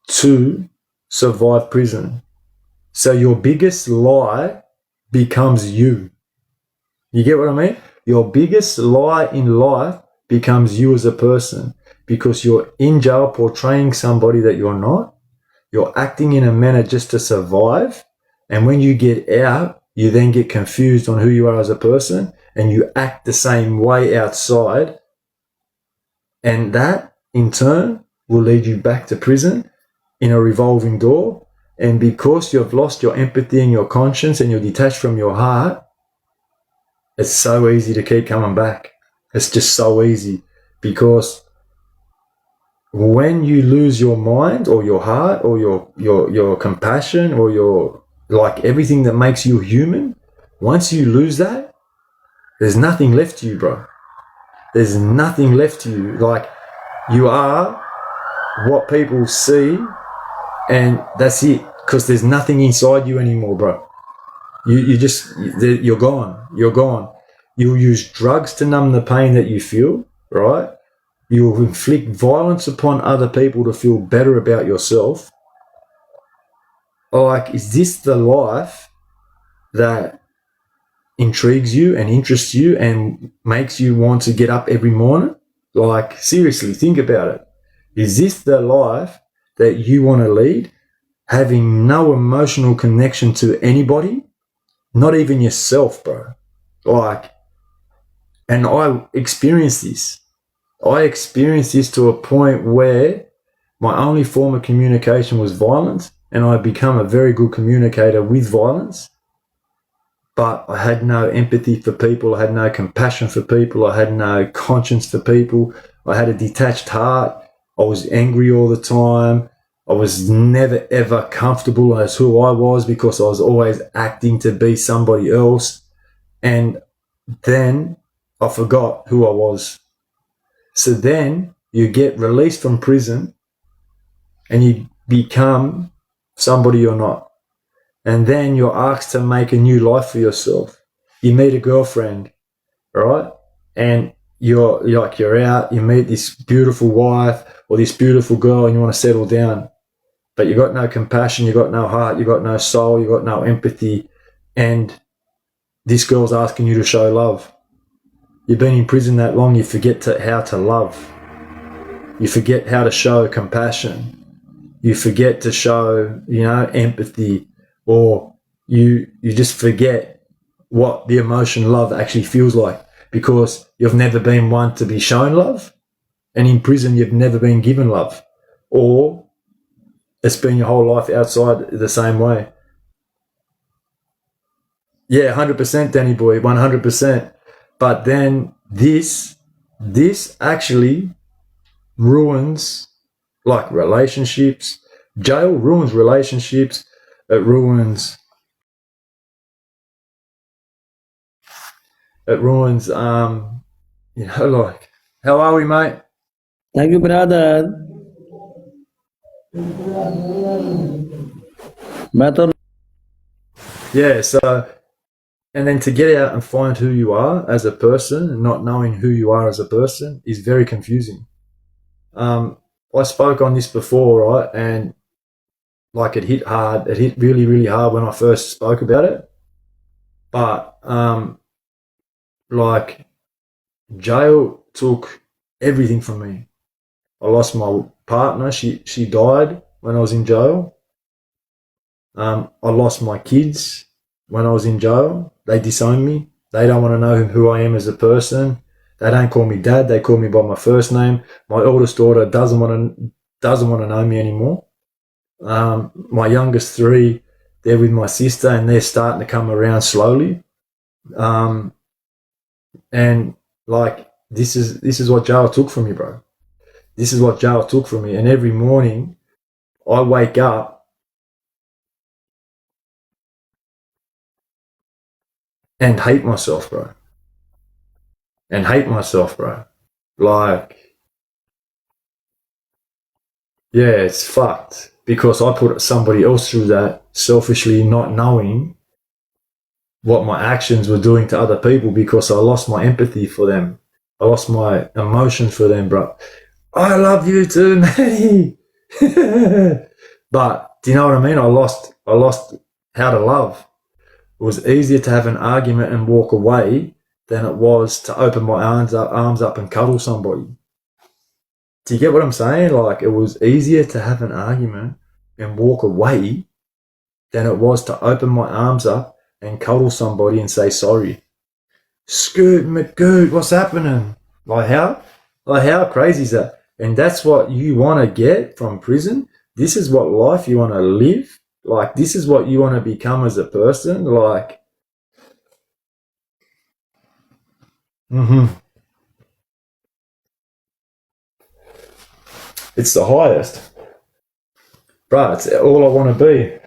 to survive prison. So your biggest lie becomes you. You get what I mean? Your biggest lie in life becomes you as a person, because you're in jail portraying somebody that you're not. You're acting in a manner just to survive. And when you get out, you then get confused on who you are as a person, and you act the same way outside. And that, in turn, will lead you back to prison in a revolving door. And because you've lost your empathy and your conscience and you're detached from your heart, it's so easy to keep coming back. It's just so easy, because when you lose your mind or your heart or your compassion or your, like, everything that makes you human, once you lose that, there's nothing left to you, bro. There's nothing left to you. Like, you are what people see, and that's it, because there's nothing inside you anymore, bro. You're gone. You're gone. You'll use drugs to numb the pain that you feel, right? You'll inflict violence upon other people to feel better about yourself. Like, is this the life that intrigues you and interests you and makes you want to get up every morning? Like, seriously, think about it. Is this the life that you want to lead? Having no emotional connection to anybody, not even yourself, bro. Like, and I experienced this. I experienced this to a point where my only form of communication was violence, and I become a very good communicator with violence. But I had no empathy for people. I had no compassion for people. I had no conscience for people. I had a detached heart. I was angry all the time. I was never, ever comfortable as who I was, because I was always acting to be somebody else. And then I forgot who I was. So then you get released from prison and you become somebody you're not. And then you're asked to make a new life for yourself. You meet a girlfriend, right? And you're out, you meet this beautiful wife or this beautiful girl, and you want to settle down. But you got no compassion, you got no heart, you got no soul, you got no empathy. And this girl's asking you to show love. You've been in prison that long, you forget how to love. You forget how to show compassion. You forget to show, empathy, or you just forget what the emotion love actually feels like because you've never been one to be shown love, and in prison you've never been given love, or it's been your whole life outside the same way. Yeah, 100%, Danny boy, 100%. But then this actually ruins like relationships. Jail ruins relationships. It ruins like, how are we, mate? Thank you, brother. Better. Yeah, so, and then to get out and find who you are as a person and not knowing who you are as a person is very confusing. I spoke on this before, right? And like it hit hard. It hit really, really hard when I first spoke about it. But like jail took everything from me. I lost my partner. She died when I was in jail. I lost my kids when I was in jail. They disown me. They don't want to know who I am as a person. They don't call me dad. They call me by my first name. My oldest daughter doesn't want to know me anymore. My youngest three, they're with my sister, and they're starting to come around slowly. And like this is what jail took from me, bro. This is what jail took from me. And every morning, I wake up and hate myself, bro. Like, yeah, it's fucked because I put somebody else through that selfishly, not knowing what my actions were doing to other people because I lost my empathy for them. I lost my emotions for them, bro. I love you too, Matty. But do you know what I mean? I lost how to love. It was easier to have an argument and walk away than it was to open my arms up and cuddle somebody. Do you get what I'm saying? Like, it was easier to have an argument and walk away than it was to open my arms up and cuddle somebody and say sorry. Scoot McGoot, what's happening? Like how crazy is that? And that's what you want to get from prison. This is what life you want to live. Like, this is what you want to become as a person. Like, it's the highest. Bro, it's all I want to be.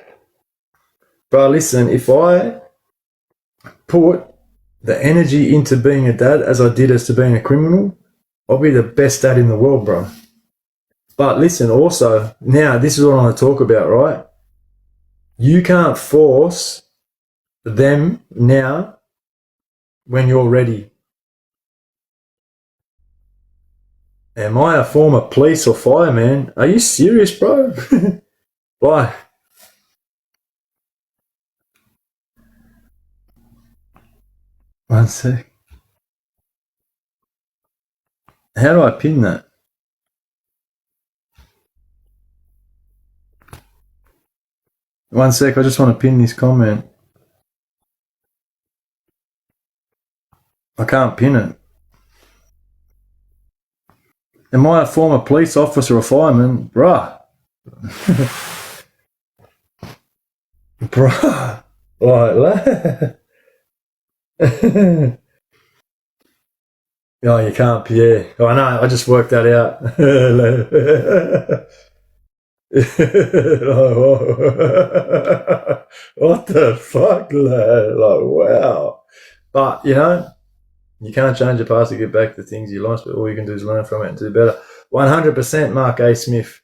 Bro, listen, if I put the energy into being a dad as I did as to being a criminal, I'll be the best dad in the world, bro. But listen, also, now, this is what I want to talk about, right? You can't force them now when you're ready. Am I a former police or fireman? Are you serious, bro? Why? One sec. How do I pin that? One sec, I just want to pin this comment. I can't pin it. Am I a former police officer or fireman? Bruh. Bruh. Like, oh, you can't, yeah. Oh, I know, I just worked that out. What the fuck, lad? Like, wow. But, you can't change the past to get back to things you lost, but all you can do is learn from it and do better. 100%, Mark A. Smith.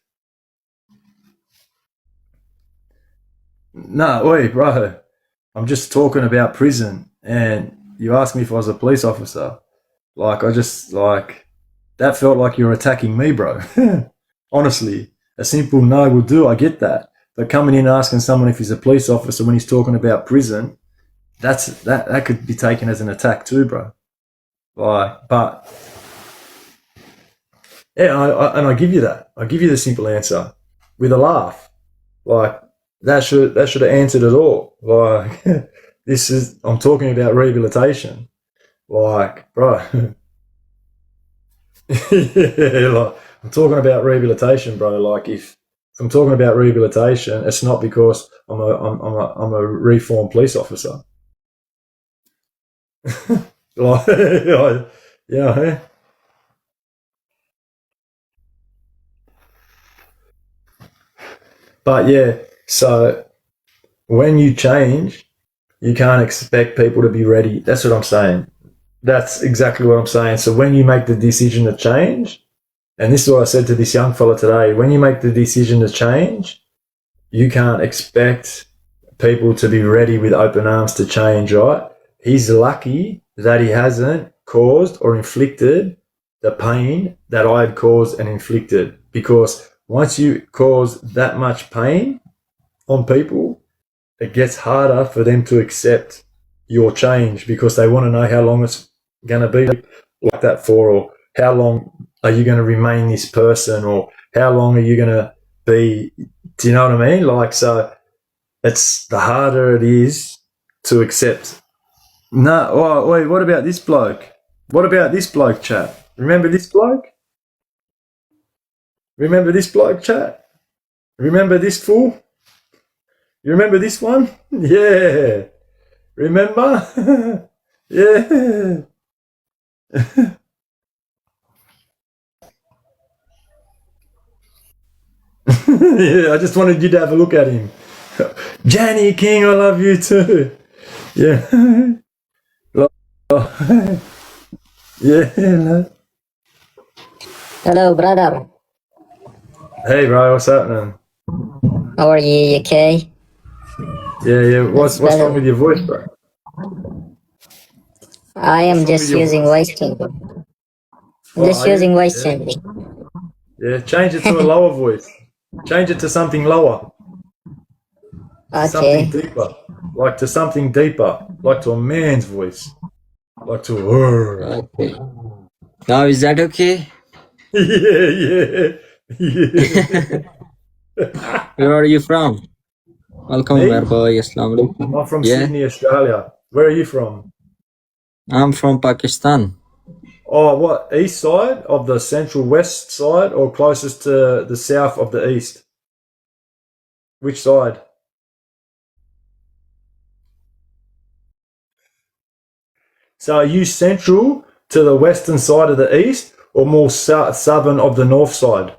No, wait, bro. I'm just talking about prison, and you asked me if I was a police officer. Like, that felt like you're attacking me, bro. Honestly, a simple no will do, I get that. But coming in and asking someone if he's a police officer when he's talking about prison, that could be taken as an attack too, bro. Like, but yeah, I give you that. I give you the simple answer with a laugh. Like that should have answered it all. Like I'm talking about rehabilitation. Like, bro, yeah, like I'm talking about rehabilitation, bro. Like if I'm talking about rehabilitation, it's not because I'm a reformed police officer. Like, yeah. But yeah, so when you change, you can't expect people to be ready. That's what I'm saying. That's exactly what I'm saying. So when you make the decision to change, and this is what I said to this young fella today, when you make the decision to change, you can't expect people to be ready with open arms to change, right? He's lucky that he hasn't caused or inflicted the pain that I had caused and inflicted, because once you cause that much pain on people, it gets harder for them to accept your change, because they want to know how long it's going to be like that for, or how long are you going to remain this person, or how long are you going to be, do you know what I mean? Like, so it's the harder it is to accept. No, oh, wait, what about this bloke? What about this bloke, chat? Remember this bloke? Remember this bloke, chat? Remember this fool? You remember this one? Yeah. Remember? Yeah. Yeah, I just wanted you to have a look at him. Janny King, I love you too. Yeah. Yeah. Hello, brother. Hey, bro, what's happening? How are you? You okay? Yeah. What's wrong with your voice, bro? I am What's wrong just with your using voice? voice changing. Oh, Just are you? using voice Yeah. changing. Yeah, change it to a lower voice. Change it to something lower. Something Okay. deeper. Like to something deeper. Like to a man's voice. Like to a Okay. Now is that okay? Yeah. Where are you from? Welcome, Me? boy. Assalamu alaikum. I'm from Yeah, Sydney, Australia. Where are you from? I'm from Pakistan. Oh, what? East side of the central west side, or closest to the south of the east? Which side? So are you central to the western side of the east, or more southern of the north side?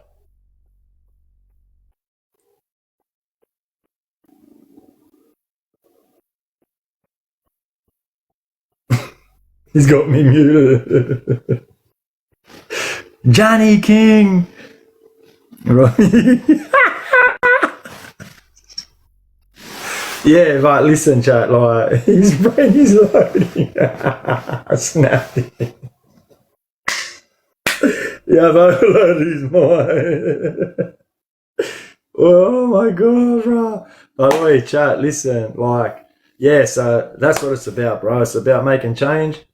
He's got me muted. Johnny King. Right. Yeah, right, listen, chat, like, his brain is loading. Snappy. Yeah, I've overloaded his mind. Oh my god, bro. By the way, chat, listen, like, yeah, so that's what it's about, bro. It's about making change,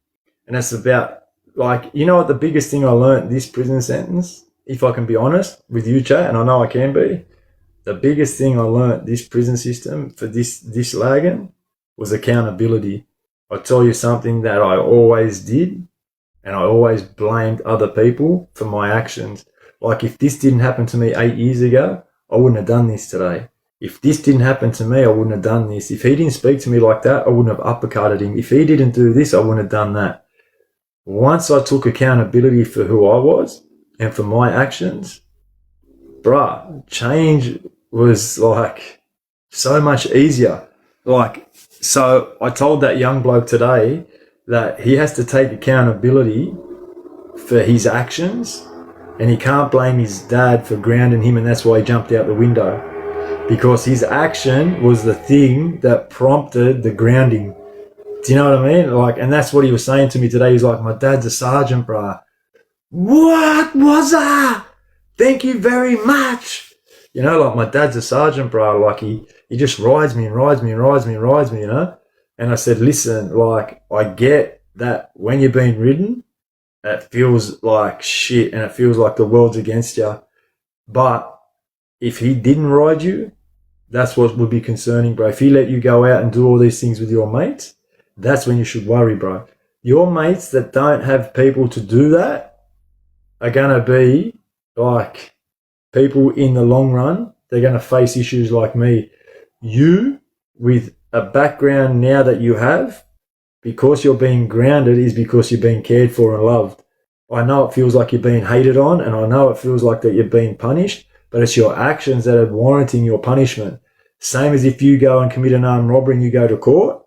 and it's about, like, you know what the biggest thing I learned this prison sentence, if I can be honest with you, chat, and I know I can be, the biggest thing I learnt this prison system for this lagging was accountability. I tell you something that I always did, and I always blamed other people for my actions. Like if this didn't happen to me 8 years ago, I wouldn't have done this today. If this didn't happen to me, I wouldn't have done this. If he didn't speak to me like that, I wouldn't have uppercutted him. If he didn't do this, I wouldn't have done that. Once I took accountability for who I was and for my actions, bruh, change was like so much easier. Like, so I told that young bloke today that he has to take accountability for his actions, and he can't blame his dad for grounding him, and that's why he jumped out the window, because his action was the thing that prompted the grounding. Do you know what I mean? Like, and that's what he was saying to me today. He's like, my dad's a sergeant, bruh. What was that? Thank you very much. You know, like my dad's a sergeant, bro. Like he just rides me, you know? And I said, listen, like, I get that when you're being ridden, it feels like shit and it feels like the world's against you. But if he didn't ride you, that's what would be concerning, bro. If he let you go out and do all these things with your mates, that's when you should worry, bro. Your mates that don't have people to do that are going to be like people in the long run. They're going to face issues like me. You, with a background now that you have, because you're being grounded is because you're being cared for and loved. I know it feels like you're being hated on, and I know it feels like that you're being punished, but it's your actions that are warranting your punishment. Same as if you go and commit an armed robbery and you go to court,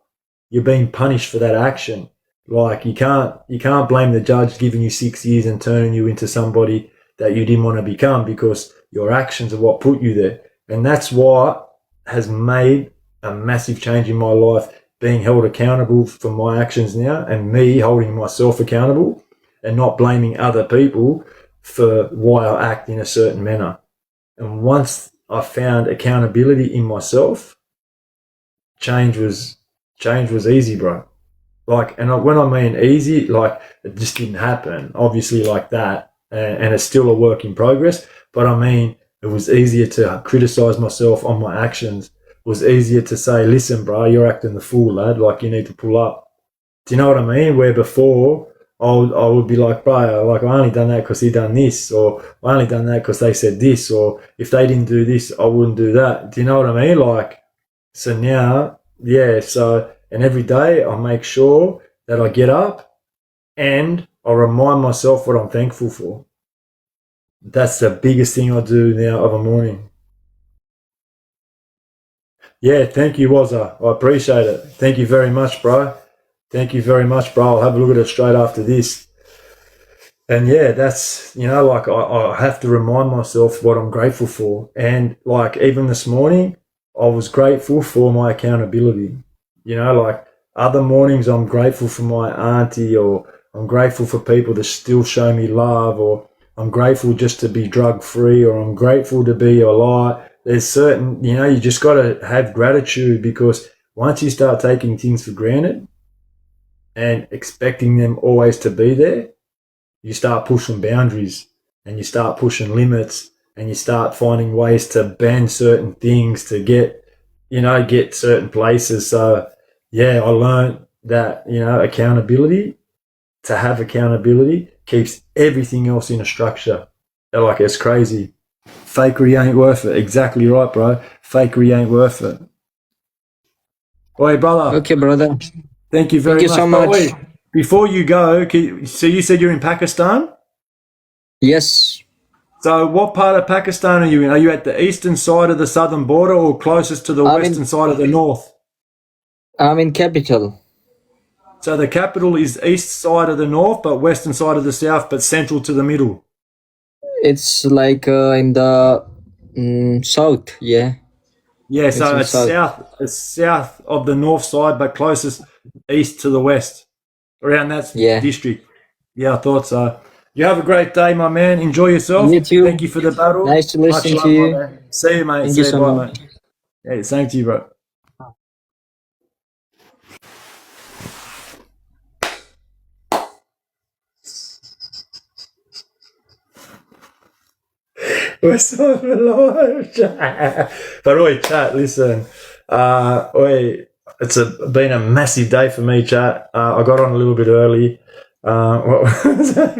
you're being punished for that action. Like, you can't blame the judge giving you 6 years and turning you into somebody that you didn't want to become, because your actions are what put you there. And that's what has made a massive change in my life, being held accountable for my actions now, and me holding myself accountable and not blaming other people for why I act in a certain manner. And once I found accountability in myself, change was easy, bro. Like, and when I mean easy, like, it just didn't happen, obviously, like that. And it's still a work in progress. But I mean, it was easier to criticize myself on my actions. It was easier to say, listen, bro, you're acting the fool, lad. Like, you need to pull up. Do you know what I mean? Where before, I would be like, bro, like, I only done that because he done this, or I only done that because they said this, or if they didn't do this, I wouldn't do that. Do you know what I mean? Like, so now, yeah, and every day I make sure that I get up and I remind myself what I'm thankful for. That's the biggest thing I do now of a morning. Yeah, thank you, Wazza. I appreciate it. Thank you very much, bro. Thank you very much, bro. I'll have a look at it straight after this. And yeah, that's, like, I have to remind myself what I'm grateful for. And like, even this morning, I was grateful for my accountability. Like, other mornings I'm grateful for my auntie, or I'm grateful for people that still show me love, or I'm grateful just to be drug free, or I'm grateful to be alive. There's certain, you just got to have gratitude, because once you start taking things for granted and expecting them always to be there, you start pushing boundaries and you start pushing limits, and you start finding ways to bend certain things to get certain places. So yeah, I learned that, accountability, to have accountability keeps everything else in a structure. Like, it's crazy. Fakery ain't worth it. Exactly right, bro. Fakery ain't worth it. Oi, brother. Okay, brother. Thank you very Thank you so much. much. Oi, before you go, so you said you're in Pakistan? Yes, So what part of Pakistan are you in? Are you at the eastern side of the southern border, or closest to the I'm in- western side of the north? I'm in capital. So the capital is east side of the north, but western side of the south, but central to the middle. It's like in the south. Yeah, Yeah, so in it's south. south of the north side, but closest east to the west, around that Yeah. district. Yeah, I thought so. You have a great day, my man. Enjoy yourself. You too. Thank you for the battle. Nice to Much listen love, to my you. man. See you, mate. Thank See you you. so Bye, much. mate. Yeah, same to you, bro. We're so alive, chat. But oi, chat, listen. It's been a massive day for me, chat. I got on a little bit early. What was that?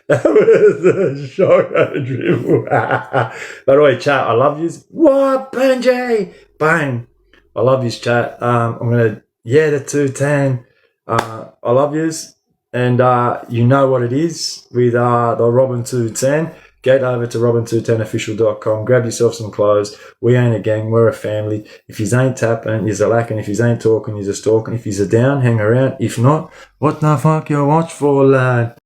That was a shock at a dribble. But oi, chat, I love yous. What, Benji? Bang. I love yous, chat. I'm gonna, the 210. I love yous. And you know what it is with the ROBIN210. Get over to ROBIN210official.com. Grab yourself some clothes. We ain't a gang. We're a family. If you ain't tapping, you're lacking. If you ain't talking, you're just talking. If you're down, hang around. If not, what the fuck you watch for, lad?